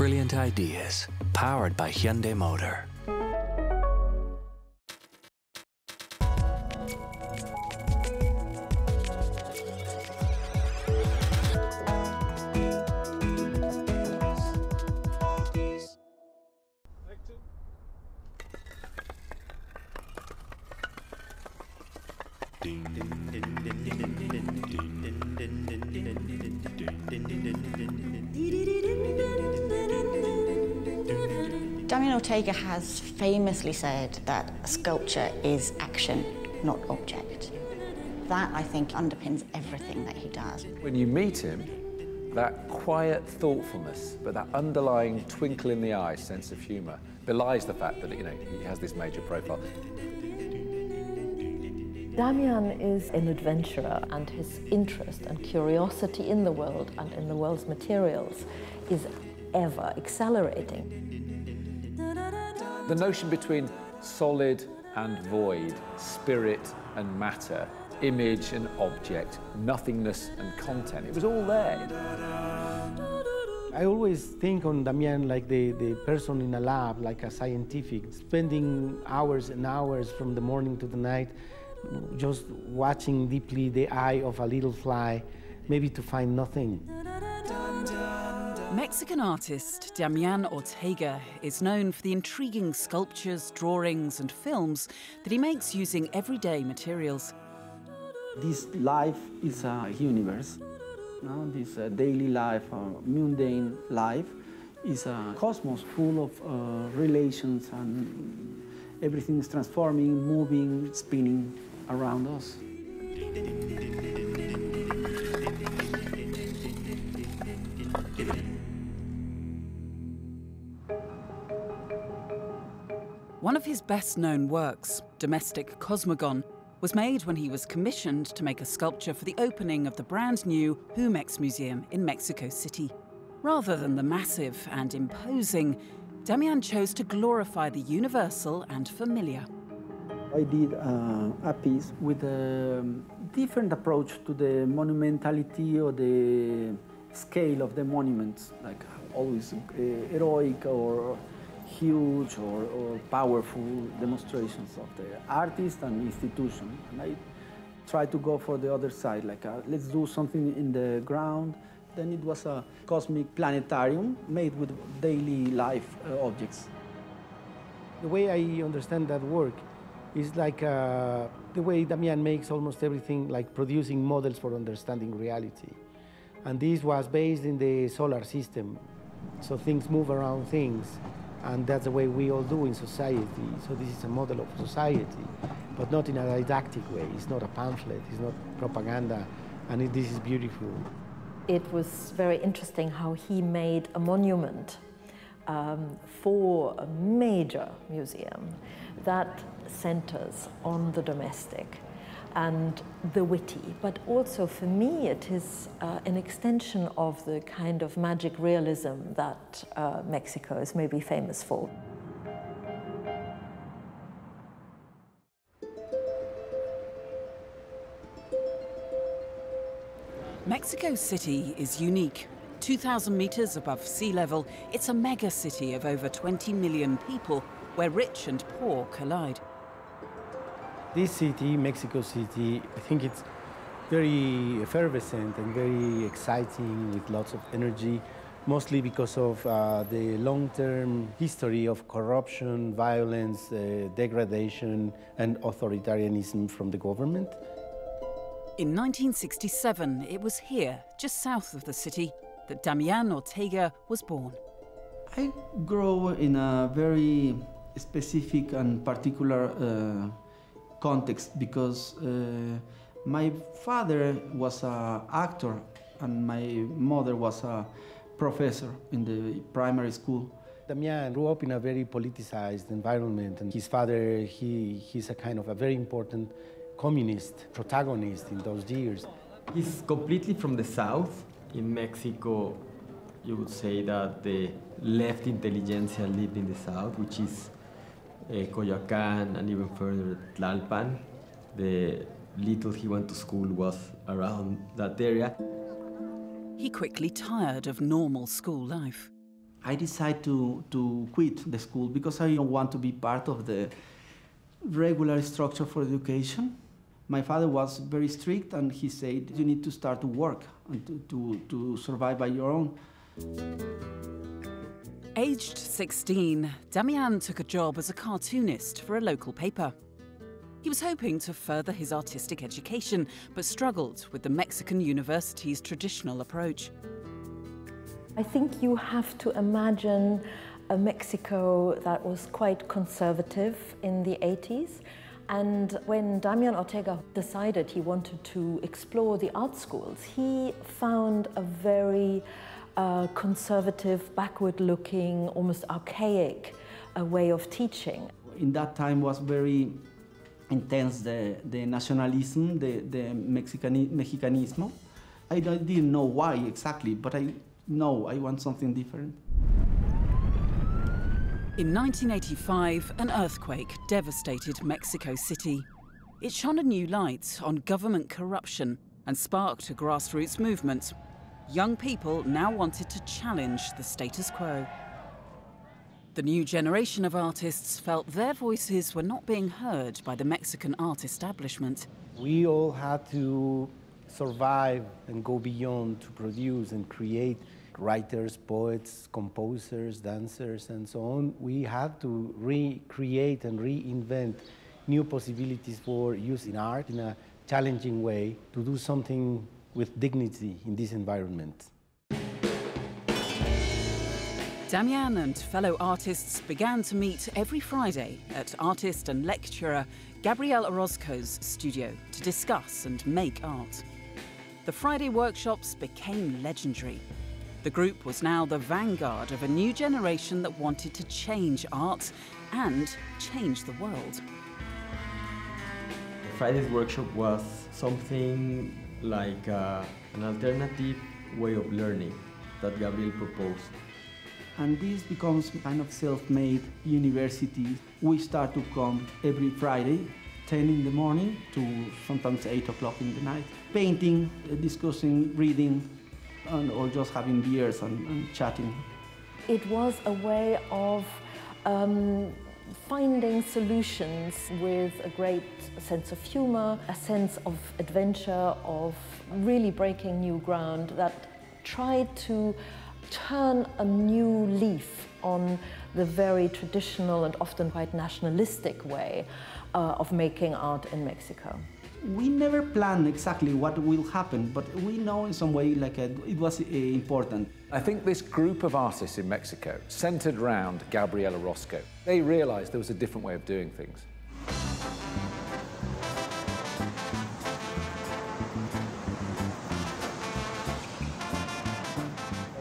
Brilliant ideas, powered by Hyundai Motor. Damián Ortega has famously said that sculpture is action, not object. That, I think, underpins everything that he does. When you meet him, that quiet thoughtfulness, but that underlying twinkle in the eye sense of humour belies the fact that, he has this major profile. Damián is an adventurer, and his interest and curiosity in the world and in the world's materials is ever accelerating. The notion between solid and void, spirit and matter, image and object, nothingness and content, it was all there. I always think on Damián like the person in a lab, like a scientific, spending hours and hours from the morning to the night, just watching deeply the eye of a little fly, maybe to find nothing. Mexican artist Damián Ortega is known for the intriguing sculptures, drawings and films that he makes using everyday materials. This life is a universe. This daily life, mundane life, is a cosmos full of relations, and everything is transforming, moving, spinning around us. One of his best-known works, Domestic Cosmogon, was made when he was commissioned to make a sculpture for the opening of the brand-new Jumex Museum in Mexico City. Rather than the massive and imposing, Damián chose to glorify the universal and familiar. I did a piece with a different approach to the monumentality or the scale of the monuments, like always heroic or huge or powerful demonstrations of the artist and institution. And I try to go for the other side, like let's do something in the ground. Then it was a cosmic planetarium made with daily life objects. The way I understand that work is like the way Damián makes almost everything, like producing models for understanding reality. And this was based in the solar system. So things move around things. And that's the way we all do in society. So this is a model of society, but not in a didactic way. It's not a pamphlet, it's not propaganda, and this is beautiful. It was very interesting how he made a monument for a major museum that centers on the domestic and the witty, but also for me it is an extension of the kind of magic realism that Mexico is maybe famous for. Mexico City is unique. 2,000 meters above sea level, it's a mega city of over 20 million people where rich and poor collide. This city, Mexico City, I think it's very effervescent and very exciting with lots of energy, mostly because of the long-term history of corruption, violence, degradation, and authoritarianism from the government. In 1967, it was here, just south of the city, that Damián Ortega was born. I grew in a very specific and particular context because my father was an actor and my mother was a professor in the primary school. Damián grew up in a very politicized environment, and his father, he's a kind of a very important communist protagonist in those years. He's completely from the south. In Mexico, you would say that the left intelligentsia lived in the south, which is Coyoacán and even further Tlalpan. The little he went to school was around that area. He quickly tired of normal school life. I decided to quit the school because I don't want to be part of the regular structure for education. My father was very strict, and he said, you need to start to work and to survive by your own. Aged 16, Damián took a job as a cartoonist for a local paper. He was hoping to further his artistic education, but struggled with the Mexican university's traditional approach. I think you have to imagine a Mexico that was quite conservative in the 80s. And when Damián Ortega decided he wanted to explore the art schools, he found a very conservative, backward-looking, almost archaic way of teaching. In that time was very intense, the nationalism, the Mexicanismo. I didn't know why exactly, but I know I want something different. In 1985, an earthquake devastated Mexico City. It shone a new light on government corruption and sparked a grassroots movement. Young people now wanted to challenge the status quo. The new generation of artists felt their voices were not being heard by the Mexican art establishment. We all had to survive and go beyond to produce and create. Writers, poets, composers, dancers, and so on. We had to recreate and reinvent new possibilities for using art in a challenging way to do something with dignity in this environment. Damián and fellow artists began to meet every Friday at artist and lecturer Gabriel Orozco's studio to discuss and make art. The Friday workshops became legendary. The group was now the vanguard of a new generation that wanted to change art and change the world. Friday's workshop was something like an alternative way of learning that Gabriel proposed. And this becomes kind of self-made university. We start to come every Friday, 10 in the morning to sometimes 8 o'clock in the night, painting, discussing, reading, or just having beers and chatting. It was a way of finding solutions with a great sense of humor, a sense of adventure, of really breaking new ground that tried to turn a new leaf on the very traditional and often quite nationalistic way of making art in Mexico. We never planned exactly what will happen, but we know in some way it was important. I think this group of artists in Mexico centered around Gabriel Orozco. They realized there was a different way of doing things.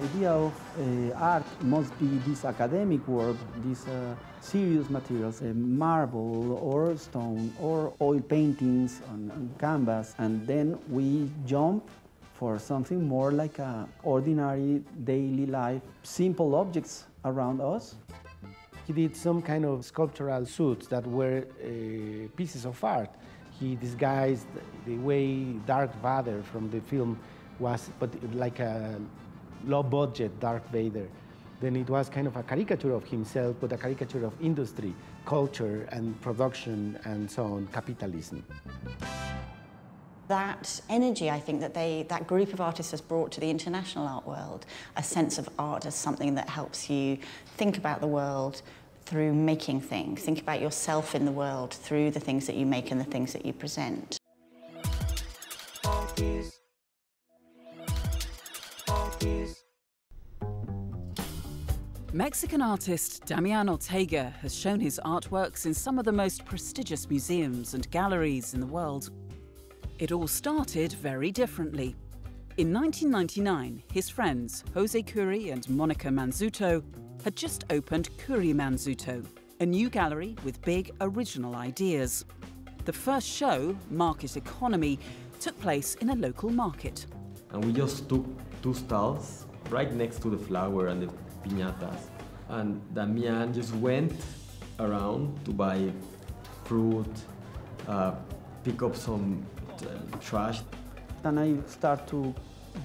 The idea of art must be this academic work, these serious materials, marble or stone or oil paintings on canvas, and then we jump for something more like an ordinary daily life, simple objects around us. He did some kind of sculptural suits that were pieces of art. He disguised the way Darth Vader from the film was, but like a low-budget Darth Vader. Then it was kind of a caricature of himself, but a caricature of industry, culture, and production, and so on, capitalism. That energy, I think, that group of artists has brought to the international art world, a sense of art as something that helps you think about the world through making things, think about yourself in the world through the things that you make and the things that you present. Mexican artist Damián Ortega has shown his artworks in some of the most prestigious museums and galleries in the world. It all started very differently. In 1999, his friends Jose Curi and Monica Manzuto had just opened Curi Manzuto, a new gallery with big original ideas. The first show, Market Economy, took place in a local market. And we just took 2 stalls right next to the flower and the piñatas. And Damián just went around to buy fruit, pick up some trash. And I start to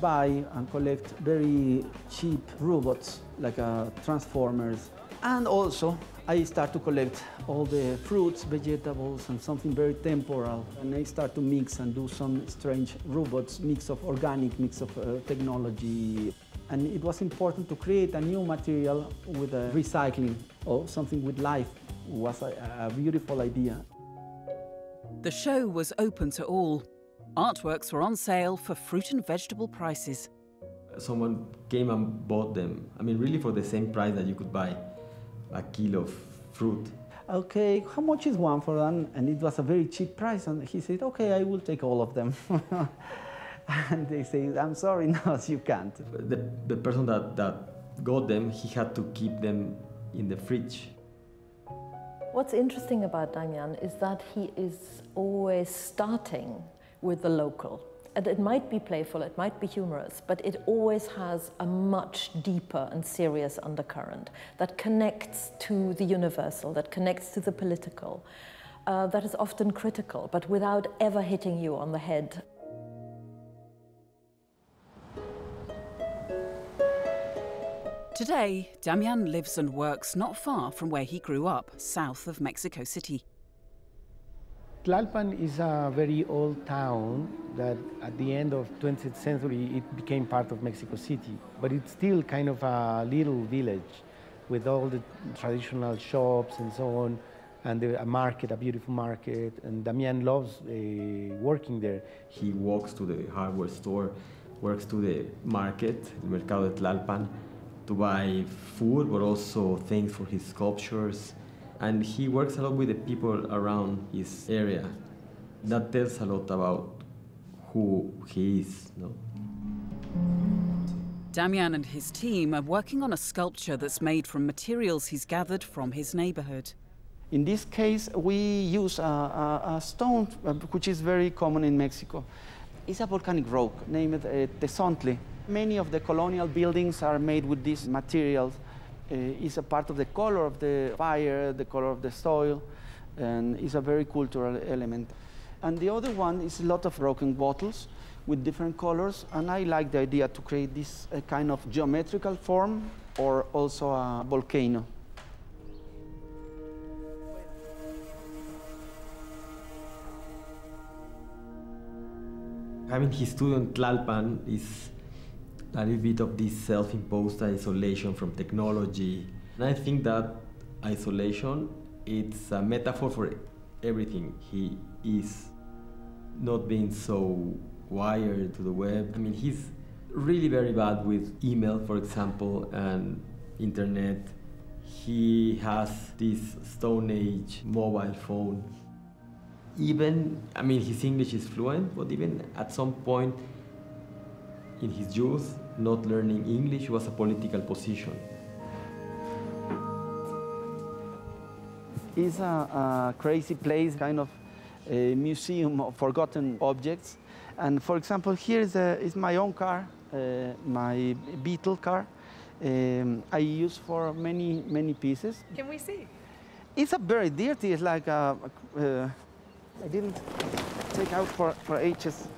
buy and collect very cheap robots, like transformers. And also, I start to collect all the fruits, vegetables, and something very temporal. And I start to mix and do some strange robots, mix of organic, mix of technology. And it was important to create a new material with recycling or something with life. It was a beautiful idea. The show was open to all. Artworks were on sale for fruit and vegetable prices. Someone came and bought them, I mean, really for the same price that you could buy a kilo of fruit. Okay, how much is one for them? And it was a very cheap price. And he said, okay, I will take all of them. And they say, I'm sorry, no, you can't. The person that got them, he had to keep them in the fridge. What's interesting about Damián is that he is always starting with the local. And it might be playful, it might be humorous, but it always has a much deeper and serious undercurrent that connects to the universal, that connects to the political, that is often critical, but without ever hitting you on the head. Today, Damián lives and works not far from where he grew up, south of Mexico City. Tlalpan is a very old town that at the end of 20th century it became part of Mexico City, but it's still kind of a little village with all the traditional shops and so on, and a market, a beautiful market, and Damián loves working there. He walks to the hardware store, works to the market, the Mercado de Tlalpan, to buy food, but also things for his sculptures. And he works a lot with the people around his area. That tells a lot about who he is. No? Damián and his team are working on a sculpture that's made from materials he's gathered from his neighborhood. In this case, we use a stone which is very common in Mexico. It's a volcanic rock named Tezontle. Many of the colonial buildings are made with these materials. It's a part of the color of the fire, the color of the soil, and it's a very cultural element. And the other one is a lot of broken bottles with different colors, and I like the idea to create this kind of geometrical form or also a volcano. Having his studio in Tlalpan is a little bit of this self-imposed isolation from technology. And I think that isolation, it's a metaphor for everything he is. Not being so wired to the web. I mean, he's really very bad with email, for example, and internet. He has this Stone Age mobile phone. Even, I mean, his English is fluent, but even at some point in his youth, not learning English was a political position. It's a crazy place, kind of a museum of forgotten objects. And for example, here is my own car, my Beetle car. I use for many pieces. Can we see? It's a very dirty, it's like I didn't take out for ages.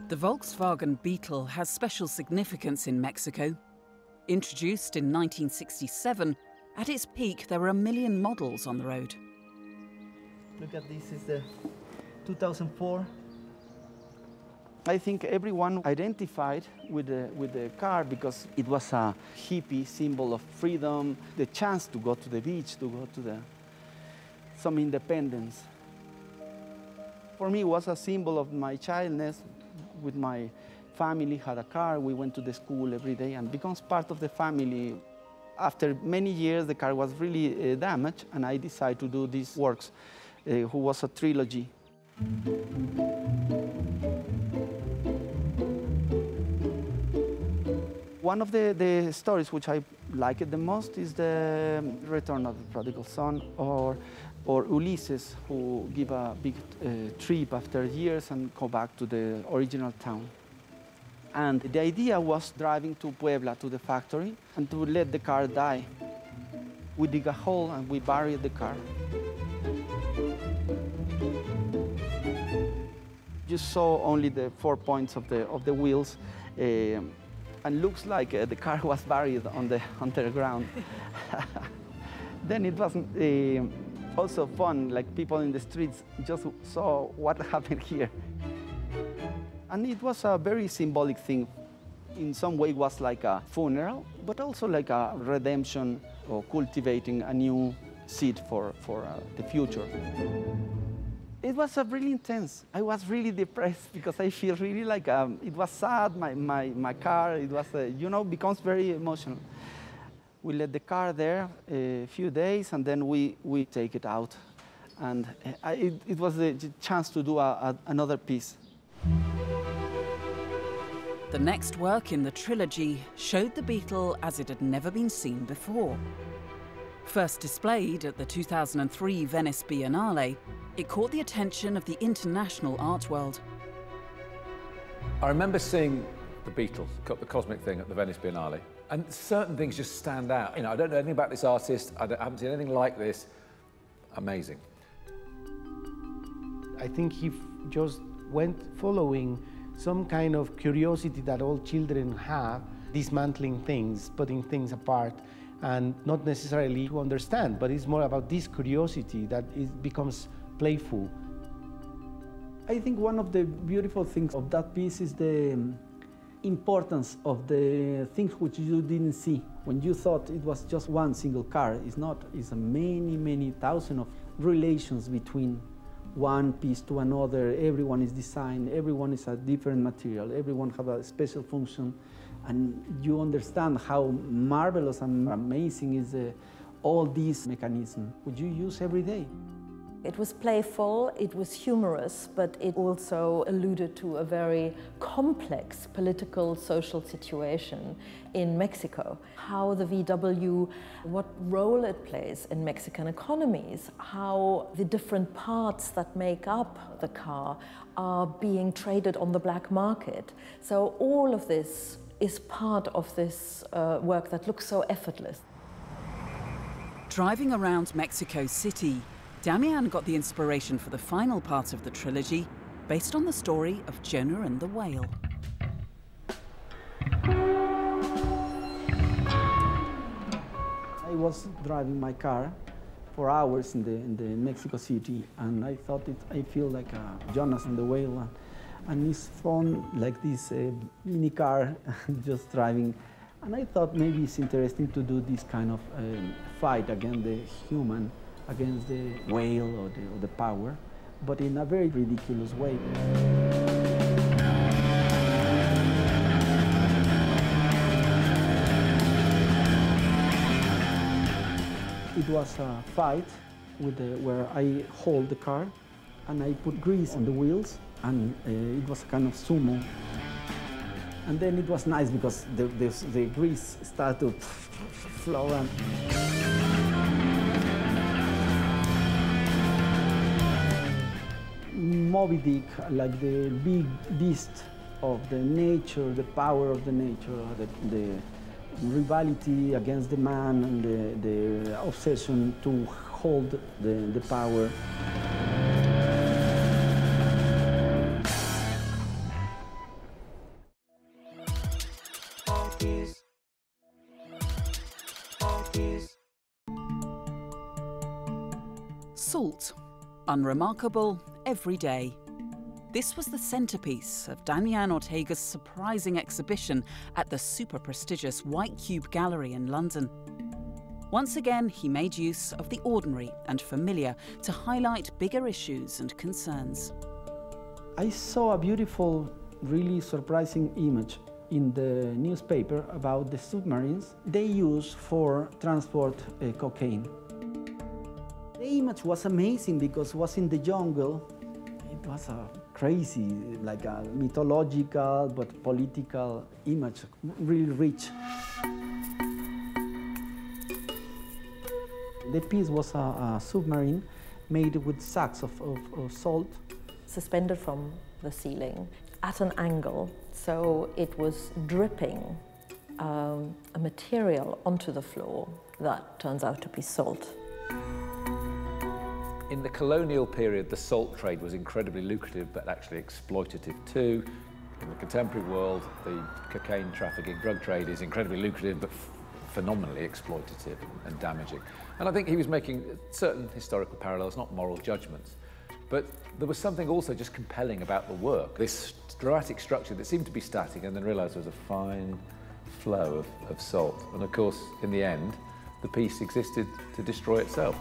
The Volkswagen Beetle has special significance in Mexico. Introduced in 1967, at its peak there were 1 million models on the road. Look at this, is the 2004. I think everyone identified with the car because it was a hippie symbol of freedom, the chance to go to the beach, to go to some independence. For me, it was a symbol of my childness. With my family, had a car, we went to the school every day and becomes part of the family. After many years, the car was really damaged, and I decided to do these works, who was a trilogy. One of the stories which I like the most is the Return of the Prodigal Son, or Ulysses, who give a big trip after years and go back to the original town. And the idea was driving to Puebla, to the factory, and to let the car die. We dig a hole and we bury the car. You saw only the 4 points of the wheels, and looks like the car was buried on the underground. Then it was also fun, like people in the streets just saw what happened here. And it was a very symbolic thing. In some way it was like a funeral, but also like a redemption or cultivating a new seed for the future. It was really intense. I was really depressed because I feel really like it was sad, my car, it was, becomes very emotional. We let the car there a few days and then we take it out. And it was the chance to do another piece. The next work in the trilogy showed the Beetle as it had never been seen before. First displayed at the 2003 Venice Biennale, it caught the attention of the international art world. I remember seeing the Beetle, the cosmic thing, at the Venice Biennale, and certain things just stand out. I don't know anything about this artist, I haven't seen anything like this. Amazing. I think he just went following some kind of curiosity that all children have, dismantling things, putting things apart, and not necessarily to understand, but it's more about this curiosity that it becomes playful. I think one of the beautiful things of that piece is the importance of the things which you didn't see. When you thought it was just one single car, it's not. It's many thousands of relations between one piece to another. Everyone is designed, everyone is a different material, everyone has a special function, and you understand how marvelous and amazing is all these mechanisms which you use every day. It was playful, it was humorous, but it also alluded to a very complex political, social situation in Mexico. How the VW, what role it plays in Mexican economies, how the different parts that make up the car are being traded on the black market. So all of this is part of this work that looks so effortless. Driving around Mexico City, Damián got the inspiration for the final part of the trilogy based on the story of Jonah and the whale. I was driving my car for hours in the Mexico City, and I thought I feel like Jonas and the whale, and it's fun like this mini car just driving. And I thought maybe it's interesting to do this kind of fight against the human, against the whale or the power, but in a very ridiculous way. It was a fight where I hold the car and I put grease on the wheels, and it was a kind of sumo. And then it was nice because the grease started to flow around. Moby Dick, like the big beast of the nature, the power of the nature, the rivalry against the man, and the obsession to hold the power. Salt. Unremarkable, every day. This was the centerpiece of Damián Ortega's surprising exhibition at the super prestigious White Cube Gallery in London. Once again, he made use of the ordinary and familiar to highlight bigger issues and concerns. I saw a beautiful, really surprising image in the newspaper about the submarines they use for transport cocaine. The image was amazing because it was in the jungle. It was a crazy, like a mythological but political image, really rich. The piece was a submarine made with sacks of salt. Suspended from the ceiling at an angle, so it was dripping a material onto the floor that turns out to be salt. In the colonial period, the salt trade was incredibly lucrative, but actually exploitative too. In the contemporary world, the cocaine trafficking, drug trade is incredibly lucrative, but phenomenally exploitative and damaging. And I think he was making certain historical parallels, not moral judgments. But there was something also just compelling about the work. This dramatic structure that seemed to be static, and then realised there was a fine flow of salt. And of course, in the end, the piece existed to destroy itself.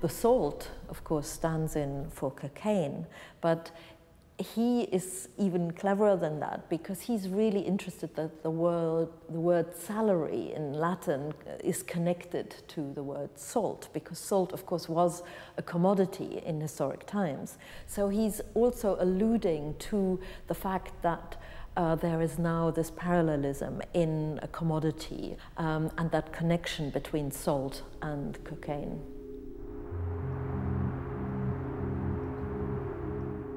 The salt, of course, stands in for cocaine, but he is even cleverer than that, because he's really interested that the word salary in Latin is connected to the word salt, because salt, of course, was a commodity in historic times. So he's also alluding to the fact that there is now this parallelism in a commodity and that connection between salt and cocaine.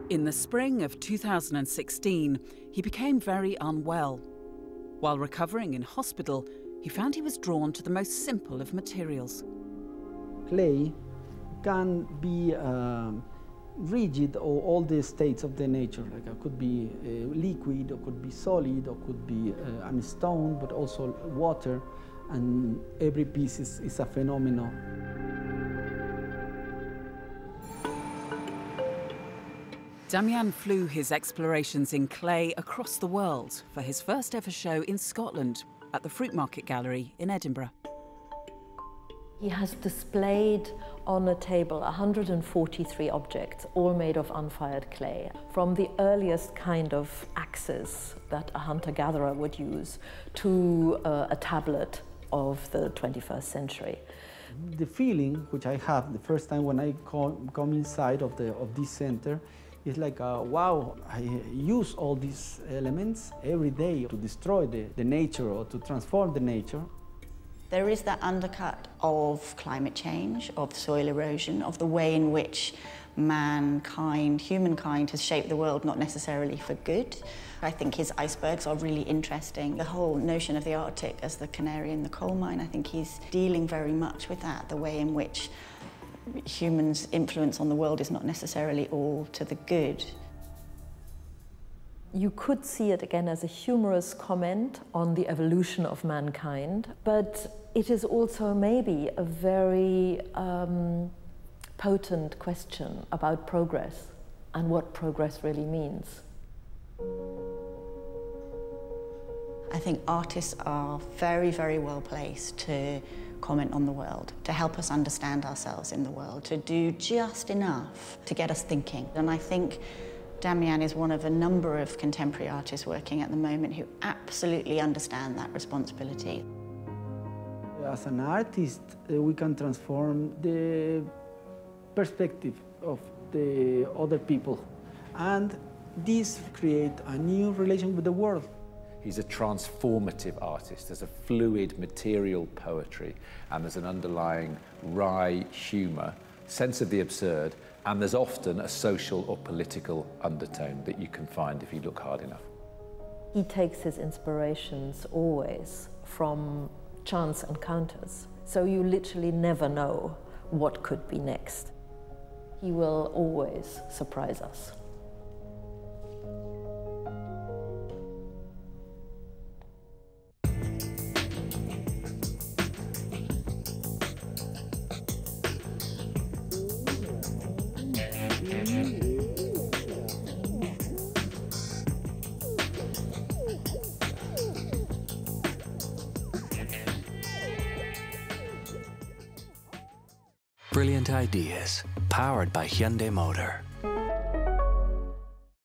In the spring of 2016, he became very unwell. While recovering in hospital, he found he was drawn to the most simple of materials. Clay can be rigid, or all the states of the nature. Like it could be liquid, or could be solid, or could be a stone, but also water. And every piece is a phenomenon. Damián flew his explorations in clay across the world for his first ever show in Scotland at the Fruit Market Gallery in Edinburgh. He has displayed on a table 143 objects, all made of unfired clay, from the earliest kind of axes that a hunter-gatherer would use to a tablet of the 21st century. The feeling which I have the first time when I come inside of this center is like, wow, I use all these elements every day to destroy the nature or to transform the nature. There is that undercut of climate change, of soil erosion, of the way in which humankind has shaped the world, not necessarily for good. I think his icebergs are really interesting. The whole notion of the Arctic as the canary in the coal mine, I think he's dealing very much with that, the way in which humans' influence on the world is not necessarily all to the good. You could see it again as a humorous comment on the evolution of mankind, but it is also maybe a very potent question about progress and what progress really means. I think artists are very, very well placed to comment on the world, to help us understand ourselves in the world, to do just enough to get us thinking. And I think Damián is one of a number of contemporary artists working at the moment who absolutely understand that responsibility. As an artist, we can transform the perspective of the other people, and this creates a new relation with the world. He's a transformative artist. There's a fluid material poetry, and there's an underlying wry humour, sense of the absurd, and there's often a social or political undertone that you can find if you look hard enough. He takes his inspirations always from chance encounters, so you literally never know what could be next. He will always surprise us. Brilliant ideas, powered by Hyundai Motor.